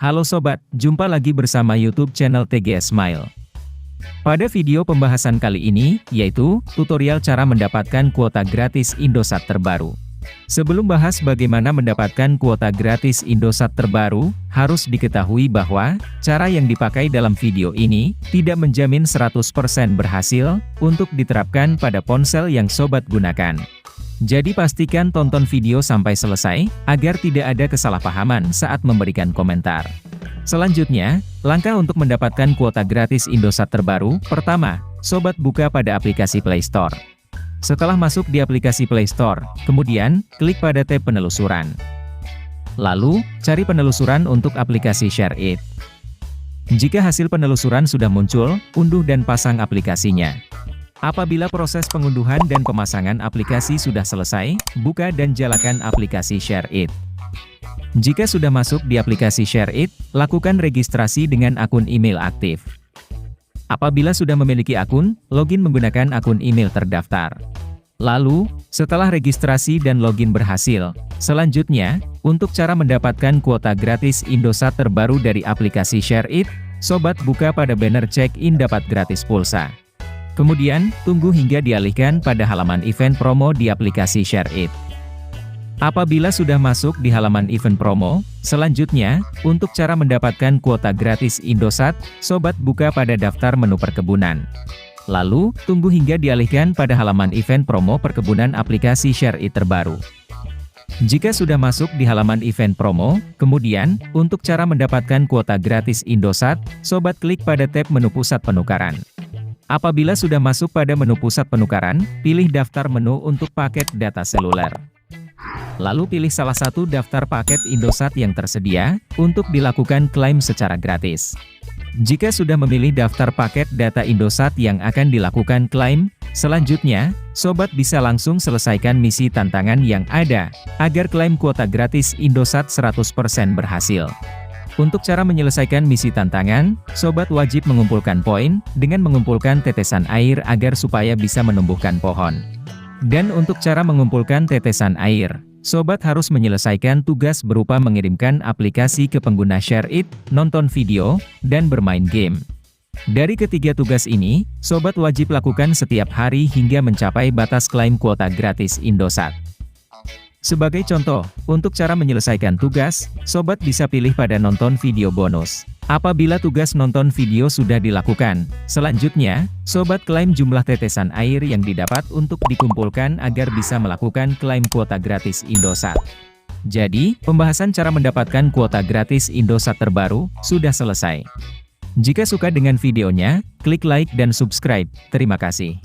Halo sobat, jumpa lagi bersama YouTube channel TGS Smile. Pada video pembahasan kali ini, yaitu tutorial cara mendapatkan kuota gratis Indosat terbaru. Sebelum bahas bagaimana mendapatkan kuota gratis Indosat terbaru, harus diketahui bahwa cara yang dipakai dalam video ini tidak menjamin 100% berhasil untuk diterapkan pada ponsel yang sobat gunakan. Jadi pastikan tonton video sampai selesai, agar tidak ada kesalahpahaman saat memberikan komentar. Selanjutnya, langkah untuk mendapatkan kuota gratis Indosat terbaru. Pertama, sobat buka pada aplikasi Play Store. Setelah masuk di aplikasi Play Store, kemudian, klik pada tab penelusuran. Lalu, cari penelusuran untuk aplikasi ShareIt. Jika hasil penelusuran sudah muncul, unduh dan pasang aplikasinya. Apabila proses pengunduhan dan pemasangan aplikasi sudah selesai, buka dan nyalakan aplikasi ShareIt. Jika sudah masuk di aplikasi ShareIt, lakukan registrasi dengan akun email aktif. Apabila sudah memiliki akun, login menggunakan akun email terdaftar. Lalu, setelah registrasi dan login berhasil, selanjutnya, untuk cara mendapatkan kuota gratis Indosat terbaru dari aplikasi ShareIt, sobat buka pada banner check-in dapat gratis pulsa. Kemudian, tunggu hingga dialihkan pada halaman event promo di aplikasi ShareIt. Apabila sudah masuk di halaman event promo, selanjutnya, untuk cara mendapatkan kuota gratis Indosat, sobat buka pada daftar menu perkebunan. Lalu, tunggu hingga dialihkan pada halaman event promo perkebunan aplikasi ShareIt terbaru. Jika sudah masuk di halaman event promo, kemudian, untuk cara mendapatkan kuota gratis Indosat, sobat klik pada tab menu pusat penukaran. Apabila sudah masuk pada menu pusat penukaran, pilih daftar menu untuk paket data seluler. Lalu pilih salah satu daftar paket Indosat yang tersedia, untuk dilakukan klaim secara gratis. Jika sudah memilih daftar paket data Indosat yang akan dilakukan klaim, selanjutnya, sobat bisa langsung selesaikan misi tantangan yang ada, agar klaim kuota gratis Indosat 100% berhasil. Untuk cara menyelesaikan misi tantangan, sobat wajib mengumpulkan poin, dengan mengumpulkan tetesan air agar supaya bisa menumbuhkan pohon. Dan untuk cara mengumpulkan tetesan air, sobat harus menyelesaikan tugas berupa mengirimkan aplikasi ke pengguna ShareIt, nonton video, dan bermain game. Dari ketiga tugas ini, sobat wajib lakukan setiap hari hingga mencapai batas klaim kuota gratis Indosat. Sebagai contoh, untuk cara menyelesaikan tugas, sobat bisa pilih pada nonton video bonus. Apabila tugas nonton video sudah dilakukan, selanjutnya, sobat klaim jumlah tetesan air yang didapat untuk dikumpulkan agar bisa melakukan klaim kuota gratis Indosat. Jadi, pembahasan cara mendapatkan kuota gratis Indosat terbaru sudah selesai. Jika suka dengan videonya, klik like dan subscribe. Terima kasih.